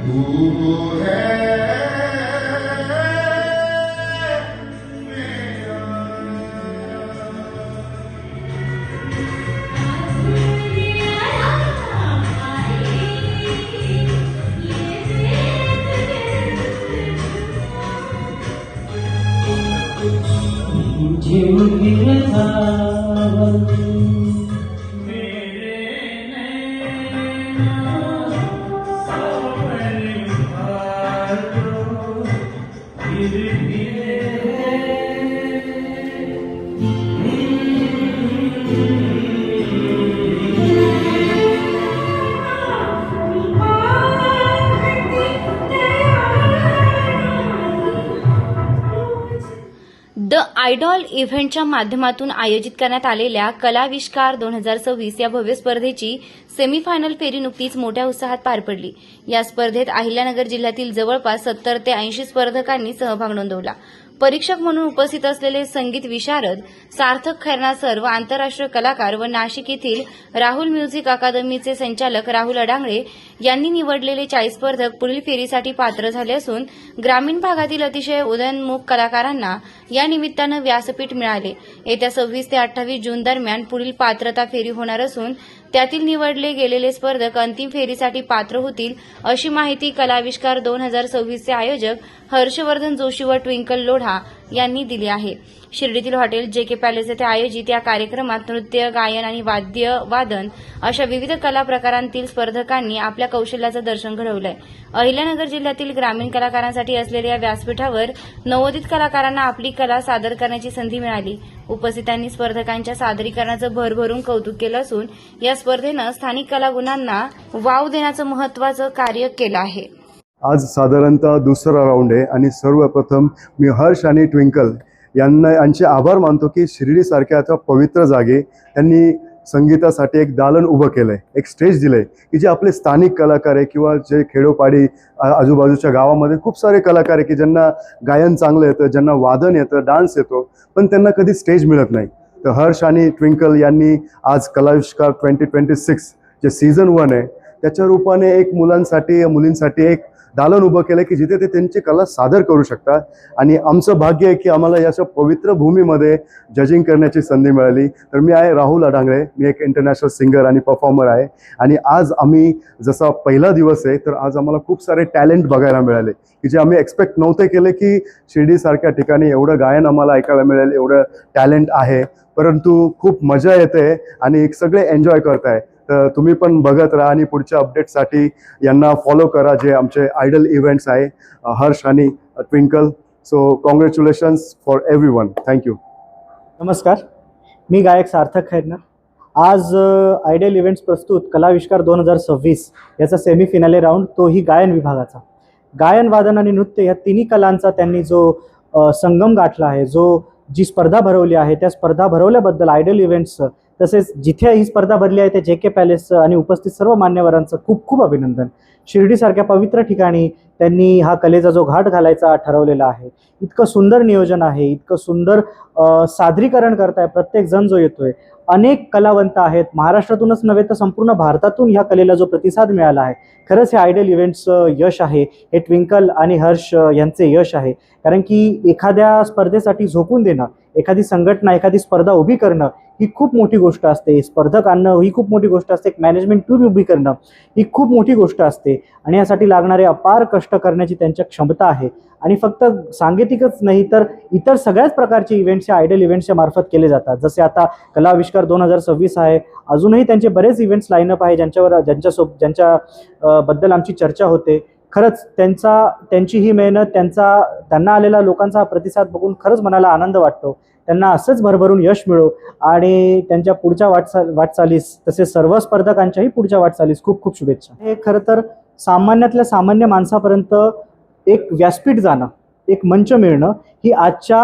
The idol इव्हेंटच्या माध्यमातून आयोजित करण्यात आलेल्या कलाविष्कार 2026 या भव्य स्पर्धेची सेमीफायनल फेरी नुकतीच मोठ्या उत्साहात पार पडली। या स्पर्धेत अहिल्यानगर जिल्ह्यातील जवळपास 70 ते 80 स्पर्धकांनी सहभाग नोंदवला। परीक्षक म्हणून उपस्थित असलेले संगीत विशारद सार्थक खैरनार व आंतरराष्ट्रीय कलाकार व नाशिक येथील राहुल म्युझिक अकादमीचे संचालक राहुल अडांगळे यांनी निवडलेले 40 स्पर्धक पुढील फेरीसाठी पात्र झाले असून ग्रामीण भागातील अतिशय उदयोन्मुख कलाकारांना या निमित्तानं व्यासपीठ मिळाले। येत्या 26 ते 28 जून दरम्यान पुढील पात्रता फेरी होणार असून त्यातील निवडले गेलेले स्पर्धक अंतिम फेरीसाठी पात्र होतील, अशी माहिती कलाविष्कार 2026 चे आयोजक हर्षवर्धन जोशी व ट्विंकल लोढा यांनी दिली आहे। शिर्डीतील हॉटेल जेके पॅलेस येथे आयोजित या कार्यक्रमात नृत्य, गायन आणि वाद्य वादन अशा विविध कला प्रकारांतील स्पर्धकांनी आपल्या कौशल्याचं दर्शन घडवलंय। अहिल्यानगर जिल्ह्यातील ग्रामीण कलाकारांसाठी असलेल्या या व्यासपीठावर नवोदित कलाकारांना आपली कला सादर करण्याची संधी मिळाली। उपस्थितांनी स्पर्धकांच्या सादरीकरणाचं भरभरून कौतुक केलं असून या स्पर्धेनं स्थानिक कलागुणांना वाव देण्याचं महत्त्वाचं कार्य केलं आहे। आज साधारणतः दुसरा राऊंड आहे आणि सर्वप्रथम मी हर्ष आणि ट्विंकल यांचे आभार मानतो की शिर्डीसारख्या आता पवित्र जागे त्यांनी संगीतासाठी एक दालन उभं केलंय, एक स्टेज दिलंय की जे आपले स्थानिक कलाकार आहे किंवा जे खेडोपाडी आजूबाजूच्या गावामध्ये खूप सारे कलाकार आहे की ज्यांना गायन चांगलं येतं, ज्यांना वादन येतं, डान्स येतो, पण त्यांना कधी स्टेज मिळत नाही। तर हर्ष आणि ट्विंकल यांनी आज कलाविष्कार 2026 जे सीझन 1 आहे त्याच्या रूपाने एक मुलींसाठी एक दालन उभं केलं की जिथे ते त्यांची कला सादर करू शकतात। आणि आमचं भाग्य आहे की आम्हाला याच्या पवित्र भूमीमध्ये जजिंग करण्याची संधी मिळाली। तर मी आहे राहुल अडांगळे, मी एक इंटरनॅशनल सिंगर आणि परफॉर्मर आहे आणि आज आम्ही जसा पहिला दिवस आहे तर आज आम्हाला खूप सारे टॅलेंट बघायला मिळाले की जे आम्ही एक्सपेक्ट नव्हते केले की शिर्डीसारख्या ठिकाणी एवढं गायन आम्हाला ऐकायला मिळेल, एवढं टॅलेंट आहे, परंतु खूप मजा येते आणि सगळे एन्जॉय करताय। तर तुम्ही पण बघत राहा आणि पुढच्या अपडेटसाठी यांना फॉलो करा जे आमचे आयडल इव्हेंट्स आहे हर्ष आणि twinkle. So congratulations for everyone, thank you. नमस्कार, मी गायक सार्थक खैरनार। आज आयडल इव्हेंट्स प्रस्तुत कलाविष्कार 2026 याचा सेमीफिनाले राऊंड, तोही गायन विभागाचा। गायन, वादन आणि नृत्य या तिन्ही कलांचा त्यांनी जो संगम गाठला आहे, जी स्पर्धा भरवली आहे, त्या स्पर्धा भरवल्याबद्दल आयडल इव्हेंट्स तसेच जिथे ही स्पर्धा भरली आहे त्या जेके पॅलेस आणि उपस्थित सर्व मान्यवरांचं खूप खूप अभिनंदन। शिर्डीसारख्या पवित्र ठिकाणी त्यांनी हा कलेचा जो घाट घालायचा ठरवलेला आहे, इतकं सुंदर नियोजन आहे, इतकं सुंदर सादरीकरण करताय प्रत्येक जण जो येतोय। अनेक कलावंत आहेत, महाराष्ट्रातूनच नव्हे तर संपूर्ण भारतातून ह्या कलेला जो प्रतिसाद मिळाला आहे, खरंच हे आयडल इव्हेंट्सचं यश आहे, हे ट्विंकल आणि हर्ष यांचे यश आहे। कारण की एखाद्या स्पर्धेसाठी झोकून देणं, एखादी संघटना, एखादी स्पर्धा उभी करणं ही खूप मोठी गोष्ट असते, स्पर्धक आणणं ही खूप मोठी गोष्ट असते, एक मॅनेजमेंट टीम उभी करणं ही खूप मोठी गोष्ट असते आणि यासाठी लागणारे अपार कष्ट करण्याची त्यांच्या क्षमता आहे। आणि फक्त सांगीतिकच नाही तर इतर सगळ्याच प्रकारचे इव्हेंट्स या आयडल इव्हेंट्सच्या मार्फत केले जातात। जसे आता कलाविष्कार 2026 आहे, अजूनही त्यांचे बरेच इव्हेंट्स लाईनअप आहे ज्यांच्या बद्दल आमची चर्चा होते। खरंच त्यांची ही मेहनत, त्यांना आलेला लोकांचा प्रतिसाद बघून खरंच मनाला आनंद वाटतो। त्यांना असंच भरभरून यश मिळो आणि त्यांच्या पुढच्या वाटचालीस तसेच सर्व स्पर्धकांच्याही पुढच्या वाटचालीस खूप खूप शुभेच्छा। हे खरं तर सामान्यातल्या सामान्य माणसापर्यंत एक व्यासपीठ जाणं, एक मंच मिळणं ही आजच्या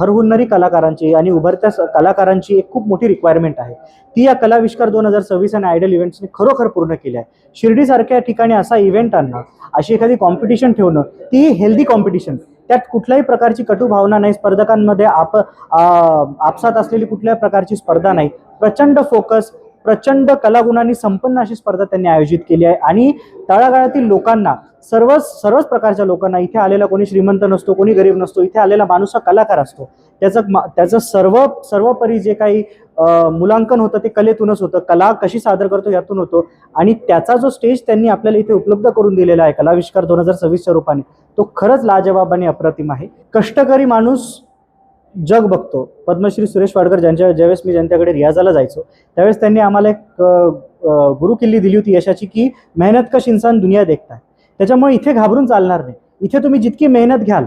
हरहुन्नरी कलाकारांची आणि उभरत्या कलाकारांची एक खूप मोठी रिक्वायरमेंट आहे। ती या कलाविष्कार 2026 आणि आयडल इव्हेंट्सने खरोखर पूर्ण केली आहे। शिर्डीसारख्या ठिकाणी असा इव्हेंट आणणं, अशी एखादी कॉम्पिटिशन ठेवणं, ती हेल्दी कॉम्पिटिशन, त्यात कुठल्याही प्रकारची कटू भावना नाही, स्पर्धकांमध्ये आपसात असलेली कुठल्याही प्रकारची स्पर्धा नाही, प्रचंड फोकस, प्रचंड कलागुणांनी संपन्न अशी स्पर्धा त्यांनी आयोजित केली आहे आणि तळागाळातील लोकांना सर्वच प्रकारच्या लोकांना, इथे आलेला कोणी श्रीमंत नसतो, कोणी गरीब नसतो, इथे आलेला माणूस हा कलाकार असतो. त्याचं सर्वपरी जे काही मुलांकन होतं ते कलेतूनच होतं, कला कशी सादर करतो यातून होतं. आणि त्याचा जो स्टेज त्यांनी आपल्याला इथे उपलब्ध करून दिलेला आहे कलाविष्कार 2026च्या रूपाने, तो खरंच लाजवाब आणि अप्रतिम आहे. कष्टकरी माणूस जग बघतो. पद्मश्री सुरेश वाडकर ज्यावेळेस मी त्यांच्याकडे रियाजाला जायचो त्यावेळेस त्यांनी आम्हाला एक गुरुकिल्ली दिली होती यशाची, की मेहनत कश इंसान दुनिया देखता है. त्याच्यामुळे इथे घाबरून चालणार नाही. इथे तुम्ही जितकी मेहनत घ्याल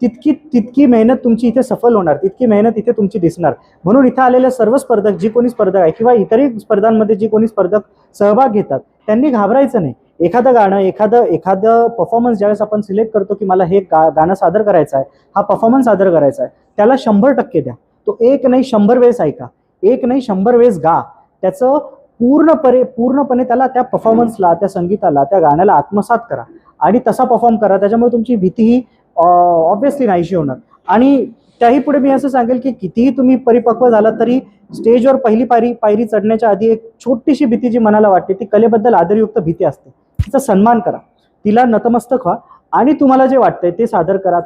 तितकी मेहनत तुमची इथे सफल होणार, तितकी मेहनत इथे तुमची दिसणार. म्हणून इथे आलेले सर्व स्पर्धक, जी कोणी स्पर्धक आहे किंवा इतरही स्पर्धांमध्ये जी कोणी स्पर्धक सहभाग घेतात, त्यांनी घाबरायचं नाही. एखादं गाणं, एखादं परफॉर्मन्स ज्यावेळेस आपण सिलेक्ट करतो की मला हे गाणं सादर करायचं आहे, हा परफॉर्मन्स सादर करायचा आहे, त्याला 100% द्या. तो एक नाही 100 वेळेस ऐका, एक नाही 100 वेळेस गा. त्याचं पूर्णपणे त्याला, त्या परफॉर्मन्सला, त्या संगीताला, त्या गाण्याला आत्मसात करा आणि तसा परफॉर्म करा. त्याच्यामुळे तुमची भीती ही ऑब्व्हियसली नाहीशी होणार. आणि त्याही पुढे मी असं सांगेल की कितीही तुम्ही परिपक्व झालात तरी स्टेजवर पहिली पायरी चढण्याच्या आधी एक छोटीशी भीती जी मनाला वाटते, ती कलेबद्दल आदरयुक्त भीती असते. तिचा सन्मान करा, तिला नतमस्तक व्हा आणि तुम्हाला जे वाटतंय ते सादर करा.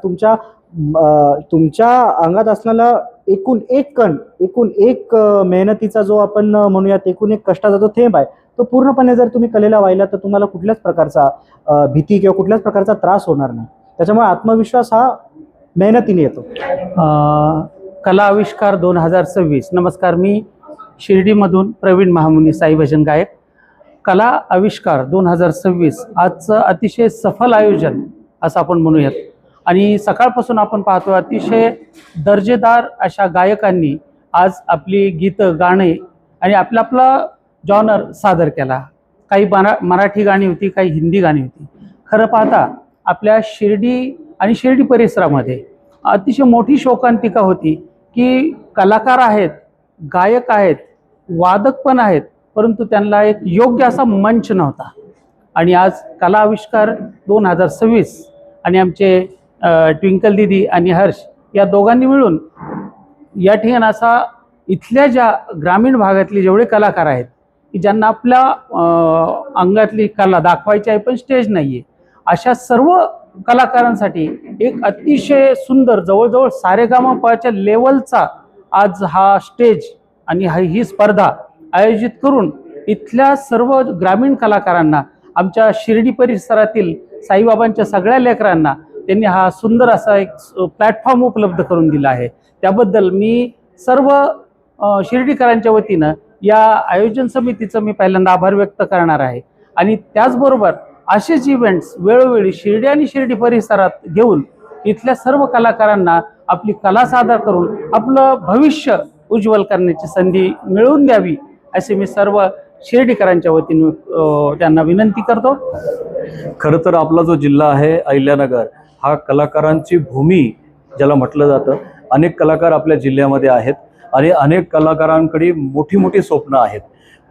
तुमच्या अंगात असलेला एकूण एक मेहनतीचा जो आपण म्हणूयात, एकूण एक कष्टाचा जो थेंब आहे, तो पूर्णपणे जर तुम्ही कलेला वाहिला तर तुम्हाला कुठल्याच प्रकारचा भीती किंवा कुठल्याच प्रकारचा त्रास होणार नाही. त्याच्यामुळे आत्मविश्वास हा मेहनतीने येतो. कला आविष्कार 2026. नमस्कार, मी शिर्डीमधून प्रवीण महामुनी साई भजन गायक. कला आविष्कार 2026 आजचं अतिशय सफल आयोजन असं आपण म्हणूयात. आणि सकाळपासून आपण पाहतो अतिशय दर्जेदार अशा गायकांनी आज आपली गीतं, गाणे आणि आपला जॉनर सादर केला. काही मराठी गाणी होती, काही हिंदी गाणी होती. खरं पाहता आपल्या शिर्डी आणि शिर्डी परिसरामध्ये अतिशय मोठी शोकांतिका होती की कलाकार आहेत, गायक आहेत, वादक पण आहेत, परंतु त्यांना एक योग्य असा मंच नव्हता. आणि आज कला आविष्कार 2026 आणि आमचे ट्विंकल दीदी आणि हर्ष या दोघांनी मिळून या ठिकाणी असा इथल्या ज्या ग्रामीण भागातले जेवढे कलाकार आहेत की ज्यांना आपल्या अंगातली कला दाखवायची आहे पण स्टेज नाही आहे, अशा सर्व कलाकारांसाठी एक अतिशय सुंदर, जवळजवळ सारेगामापाच्या लेवलचा आज हा स्टेज आणि ही स्पर्धा आयोजित करून इथल्या सर्व ग्रामीण कलाकारांना, आमच्या शिर्डी परिसरातील साईबाबांच्या सगळ्या लेकरांना त्यांनी हा सुंदर असा एक प्लॅटफॉर्म उपलब्ध करून दिला आहे. त्याबद्दल मी सर्व शिर्डीकरांच्या वतीनं या आयोजन समितीचं मी पहिल्यांदा आभार व्यक्त करणार आहे. आणि त्याचबरोबर असेच इव्हेंट्स वेळोवेळी शिर्डी आणि शिर्डी परिसरात घेऊन इथल्या सर्व कलाकारांना आपली कला सादर करून आपलं भविष्य उज्ज्वल करण्याची संधी मिळवून द्यावी असे मी सर्व शिर्डीकरांच्या वतीने त्यांना विनंती करतो. खरं तर आपला जो जिल्हा आहे अहिल्यानगर हा कलाकारांची भूमी ज्याला म्हटलं जातं. अनेक कलाकार आपल्या जिल्ह्यामध्ये आहेत आणि अनेक कलाकारांकडे मोठी मोठी स्वप्न आहेत,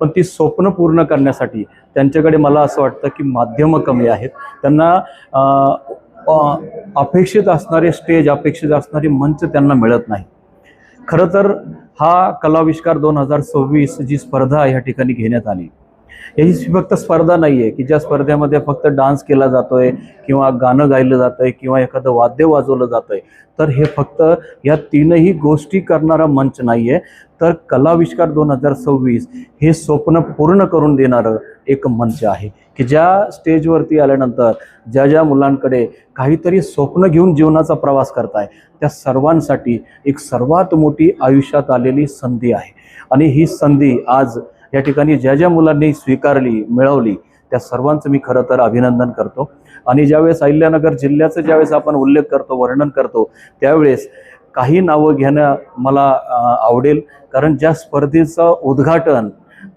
पण ती स्वप्न पूर्ण करण्यासाठी त्यांच्याकडे मला असं वाटतं की माध्यमं कमी आहेत. त्यांना अपेक्षित असणारे स्टेज, अपेक्षित असणारे मंच त्यांना मिळत नाही. खरं तर हा कलाविष्कार 2026 जी स्पर्धा या ठिकाणी घेण्यात आली, ही फक्त स्पर्धा नाही आहे की ज्या स्पर्धेमध्ये फक्त डान्स केला जातोय किंवा गाणं गायलं जातंय किंवा एखादं वाद्य वाजवलं जातंय. तर हे फक्त या तीनही गोष्टी करणारा मंच नाही आहे, तर कलाविष्कार 2026 हे स्वप्न पूर्ण करून देणारं एक मंच आहे की ज्या स्टेजवरती आल्यानंतर ज्या मुलांकडे काहीतरी स्वप्न घेऊन जीवनाचा प्रवास करताय त्या सर्वांसाठी एक सर्वात मोठी आयुष्यात आलेली संधी आहे. आणि ही संधी आज या ठिकाणी ज्या मुलांनी स्वीकारली, मिळवली, त्या सर्वांचं मी खरं तर अभिनंदन करतो. आणि ज्यावेळेस अहिल्यानगर जिल्ह्याचं ज्यावेळेस आपण उल्लेख करतो, वर्णन करतो, त्यावेळेस काही नावं घेणं मला आवडेल. कारण ज्या स्पर्धेचं उद्घाटन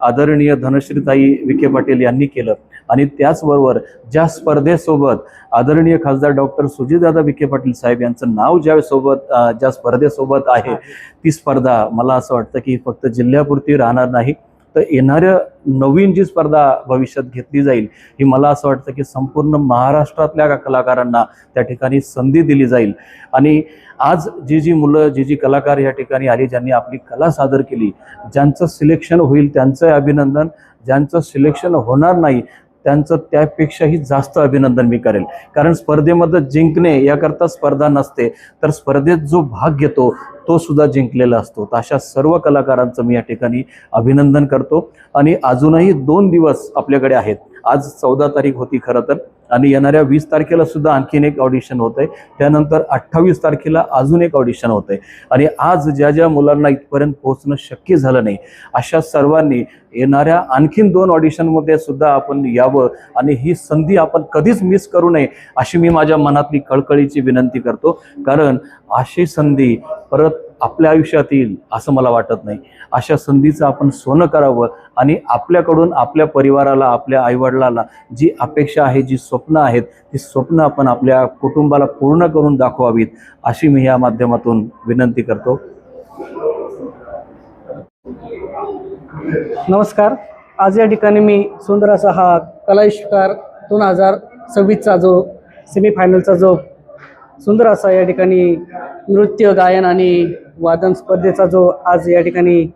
आदरणीय धनश्रीताई विखे पाटील यांनी केलं आणि त्याचबरोबर ज्या स्पर्धेसोबत आदरणीय खासदार डॉक्टर सुजितदादा विखे पाटील साहेब यांचं नाव ज्या स्पर्धेसोबत आहे, ती स्पर्धा मला असं वाटतं की फक्त जिल्ह्यापुरती राहणार नाही, तर येणाऱ्या नवीन जी स्पर्धा भविष्यात घेतली जाईल ही मला असं वाटतं की संपूर्ण महाराष्ट्रातल्या कलाकारांना त्या ठिकाणी संधी दिली जाईल. आणि आज जी मुलं जी कलाकार या ठिकाणी आली, ज्यांनी आपली कला सादर केली, ज्यांचं सिलेक्शन होईल त्यांचं अभिनंदन, ज्यांचं सिलेक्शन होणार नाही त्यांचं त्यापेक्षाही जास्त अभिनंदन मी करेल. कारण स्पर्धेमध्ये जिंकणे याकरता स्पर्धा नसते, तर स्पर्धेत जो भाग घेतो तो सुद्धा जिंकलेला असतो. तर अशा सर्व कलाकारांचं मी या ठिकाणी अभिनंदन करतो. आणि अजूनही 2 दिवस आपल्याकडे आहेत. आज 14 तारीख होती खरं तर, आणि येणाऱ्या 20 तारखेला सुद्धा आणखीन एक ऑडिशन होत आहे. त्यानंतर 28 तारखेला अजून एक ऑडिशन होत आहे. आणि आज ज्या मुलांना इथपर्यंत पोहोचणं शक्य झालं नाही अशा सर्वांनी येणाऱ्या आणखीन 2 ऑडिशनमध्ये सुद्धा आपण यावं आणि ही संधी आपण कधीच मिस करू नये अशी मी माझ्या मनातली कळकळीची विनंती करतो. कारण अशी संधी परत आपल्या आयुष्यात येईल असं मला वाटत नाही. अशा संधीचं आपण सोनं करावं आणि आपल्याकडून आपल्या परिवाराला, आपल्या आईवडिलाला जी अपेक्षा आहे, जी स्वप्न आहेत, ती स्वप्न आपण आपल्या कुटुंबाला पूर्ण करून दाखवावीत अशी मी या माध्यमातून विनंती करतो. नमस्कार. आज या ठिकाणी मी सुंदर असा हा कलाविष्कार 2026चा जो सेमीफायनलचा जो सुंदर असा या ठिकाणी नृत्य, गायन आणि वादन स्पर्धेचा जो आज या ठिकाणी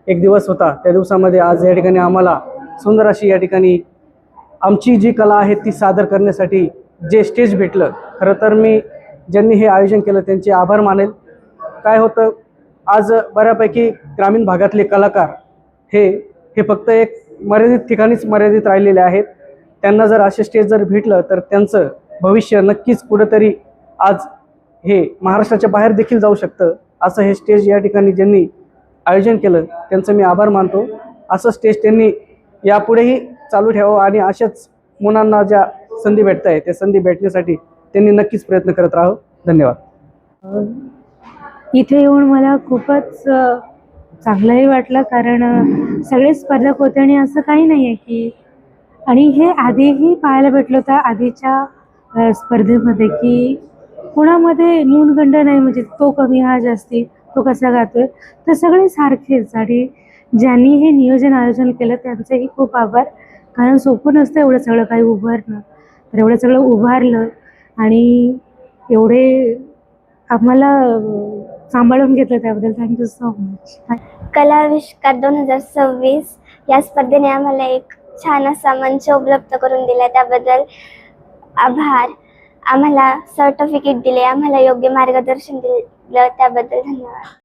एक दिवस होता, त्या दिवसामध्ये आज या ठिकाणी आम्हाला सुंदर अशी या ठिकाणी आमची जी कला आहे ती सादर करण्यासाठी जे स्टेज भेटलं, खरं तर मी ज्यांनी हे आयोजन केलं त्यांचे आभार मानेल. काय होतं, आज बऱ्यापैकी ग्रामीण भागातले कलाकार हे फक्त एक मर्यादित ठिकाणीच मर्यादित राहिलेले आहेत. त्यांना जर असे स्टेज जर भेटलं तर त्यांचं भविष्य नक्कीच कुठंतरी आज हे महाराष्ट्राच्या बाहेर देखील जाऊ शकतं. असं हे स्टेज या ठिकाणी ज्यांनी आयोजन केलं त्यांचं मी आभार मानतो. असं स्टेज त्यांनी यापुढेही चालू ठेवावं आणि अशाच मुलांना ज्या संधी भेटत आहे त्या संधी भेटण्यासाठी त्यांनी नक्कीच प्रयत्न करत राहावं. धन्यवाद. इथे येऊन मला खूपच चांगलंही वाटलं, कारण सगळे स्पर्धक होते आणि असं काही नाही आहे की, आणि हे आधीही पाहायला भेटलं होतं आधीच्या स्पर्धेमध्ये की कोणामध्ये न्यूनगंड नाही, म्हणजे तो कमी हा जास्ती, तो कसा गातोय, तर सगळे सारखेच. आणि ज्यांनी हे नियोजन आयोजन केलं त्यांचेही खूप आभार, कारण सोपं नसतं एवढं सगळं काही उभारणं. तर एवढं सगळं उभारलं आणि एवढे आम्हाला सांभाळून घेतलं त्याबद्दल थँक्यू सो मच. कलाविष्कार 2026 या स्पर्धेने आम्हाला एक छान असा मंच उपलब्ध करून दिला, त्याबद्दल आभार. आम्हाला सर्टिफिकेट दिले, आम्हाला योग्य मार्गदर्शन दिलं, त्याबद्दल धन्यवाद.